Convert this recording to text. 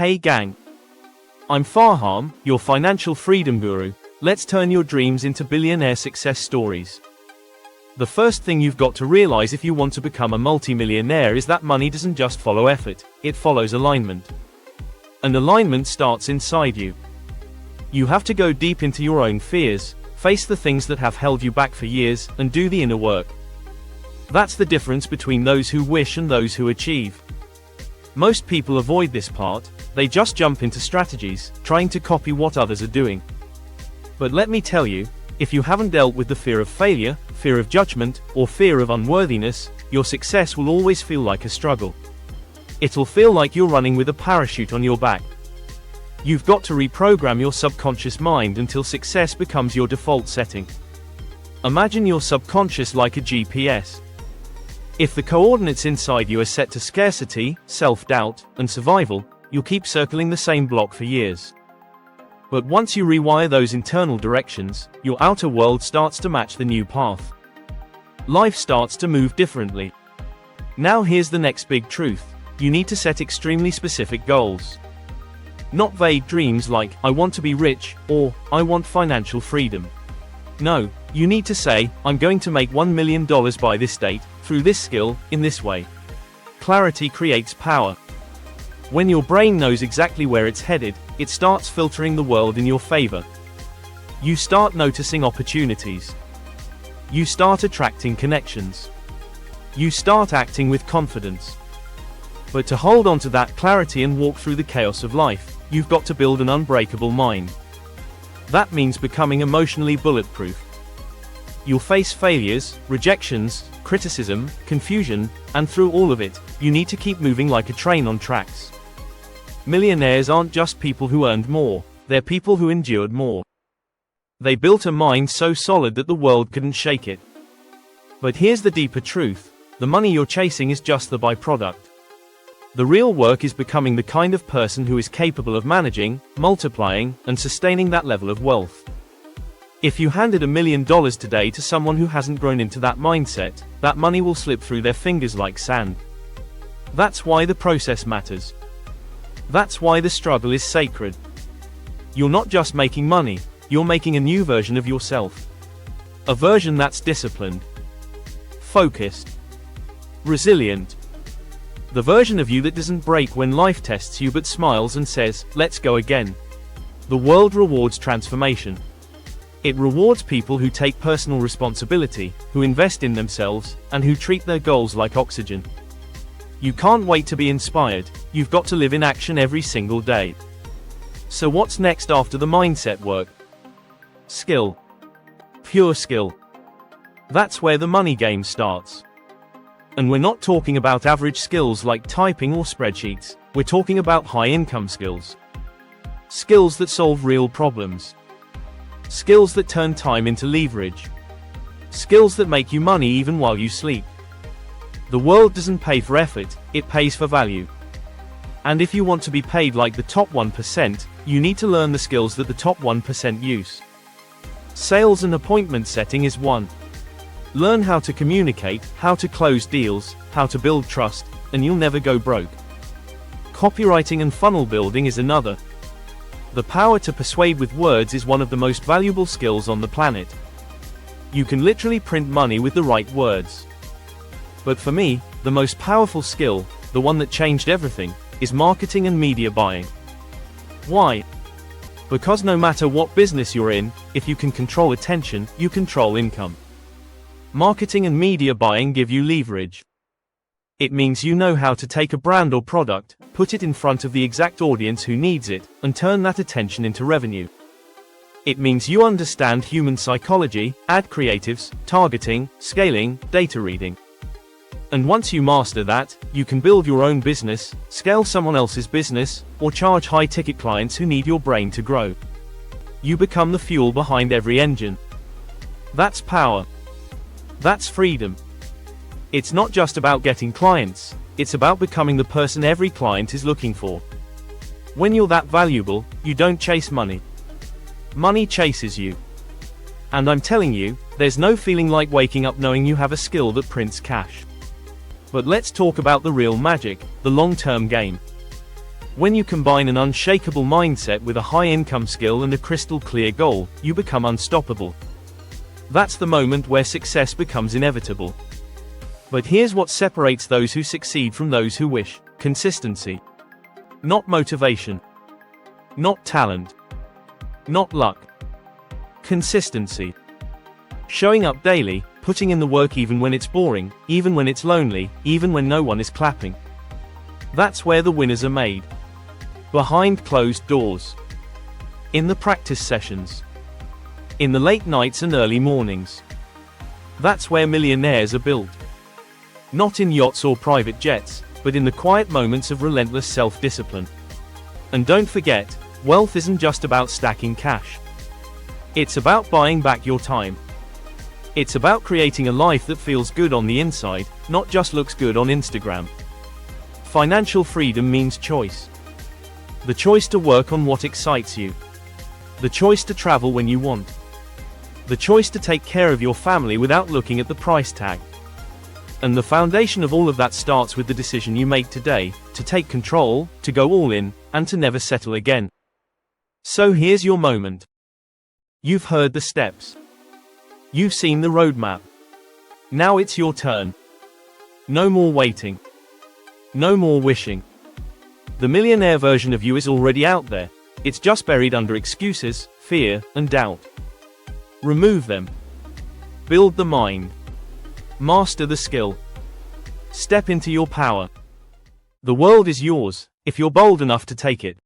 Hey gang! I'm Fahaam, your financial freedom guru. Let's turn your dreams into billionaire success stories. The first thing you've got to realize if you want to become a multimillionaire is that money doesn't just follow effort, it follows alignment. And alignment starts inside you. You have to go deep into your own fears, face the things that have held you back for years, and do the inner work. That's the difference between those who wish and those who achieve. Most people avoid this part, they just jump into strategies, trying to copy what others are doing. But let me tell you, if you haven't dealt with the fear of failure, fear of judgment, or fear of unworthiness, your success will always feel like a struggle. It'll feel like you're running with a parachute on your back. You've got to reprogram your subconscious mind until success becomes your default setting. Imagine your subconscious like a GPS. If the coordinates inside you are set to scarcity, self-doubt, and survival, you'll keep circling the same block for years. But once you rewire those internal directions, your outer world starts to match the new path. Life starts to move differently. Now here's the next big truth. You need to set extremely specific goals. Not vague dreams like, I want to be rich, or, I want financial freedom. No, you need to say, I'm going to make $1 million by this date, through this skill, in this way. Clarity creates power. When your brain knows exactly where it's headed, it starts filtering the world in your favor. You start noticing opportunities. You start attracting connections. You start acting with confidence. But to hold on to that clarity and walk through the chaos of life, you've got to build an unbreakable mind. That means becoming emotionally bulletproof. You'll face failures, rejections, criticism, confusion, and through all of it, you need to keep moving like a train on tracks. Millionaires aren't just people who earned more, they're people who endured more. They built a mind so solid that the world couldn't shake it. But here's the deeper truth, the money you're chasing is just the byproduct. The real work is becoming the kind of person who is capable of managing, multiplying, and sustaining that level of wealth. If you handed $1 million today to someone who hasn't grown into that mindset, that money will slip through their fingers like sand. That's why the process matters. That's why the struggle is sacred. You're not just making money, you're making a new version of yourself. A version that's disciplined, focused, resilient. The version of you that doesn't break when life tests you but smiles and says, let's go again. The world rewards transformation. It rewards people who take personal responsibility, who invest in themselves, and who treat their goals like oxygen. You can't wait to be inspired, you've got to live in action every single day. So what's next after the mindset work? Skill. Pure skill. That's where the money game starts. And we're not talking about average skills like typing or spreadsheets, we're talking about high-income skills. Skills that solve real problems. Skills that turn time into leverage. Skills that make you money even while you sleep. The world doesn't pay for effort, it pays for value. And if you want to be paid like the top 1%, you need to learn the skills that the top 1% use. Sales and appointment setting is one. Learn how to communicate, how to close deals, how to build trust, and you'll never go broke. Copywriting and funnel building is another. The power to persuade with words is one of the most valuable skills on the planet. You can literally print money with the right words. But for me, the most powerful skill, the one that changed everything, is marketing and media buying. Why? Because no matter what business you're in, if you can control attention, you control income. Marketing and media buying give you leverage. It means you know how to take a brand or product, put it in front of the exact audience who needs it, and turn that attention into revenue. It means you understand human psychology, ad creatives, targeting, scaling, data reading. And once you master that, you can build your own business, scale someone else's business, or charge high-ticket clients who need your brain to grow. You become the fuel behind every engine. That's power. That's freedom. It's not just about getting clients, it's about becoming the person every client is looking for. When you're that valuable, you don't chase money. Money chases you. And I'm telling you, there's no feeling like waking up knowing you have a skill that prints cash. But let's talk about the real magic, the long-term game. When you combine an unshakable mindset with a high-income skill and a crystal-clear goal, you become unstoppable. That's the moment where success becomes inevitable. But here's what separates those who succeed from those who wish: consistency. Not motivation. Not talent. Not luck. Consistency. Showing up daily, putting in the work even when it's boring, even when it's lonely, even when no one is clapping. That's where the winners are made. Behind closed doors. In the practice sessions. In the late nights and early mornings. That's where millionaires are built. Not in yachts or private jets, but in the quiet moments of relentless self-discipline. And don't forget, wealth isn't just about stacking cash. It's about buying back your time. It's about creating a life that feels good on the inside, not just looks good on Instagram. Financial freedom means choice. The choice to work on what excites you. The choice to travel when you want. The choice to take care of your family without looking at the price tag. And the foundation of all of that starts with the decision you make today, to take control, to go all in, and to never settle again. So here's your moment. You've heard the steps. You've seen the roadmap. Now it's your turn. No more waiting. No more wishing. The millionaire version of you is already out there. It's just buried under excuses, fear, and doubt. Remove them. Build the mind. Master the skill. Step into your power. The world is yours, if you're bold enough to take it.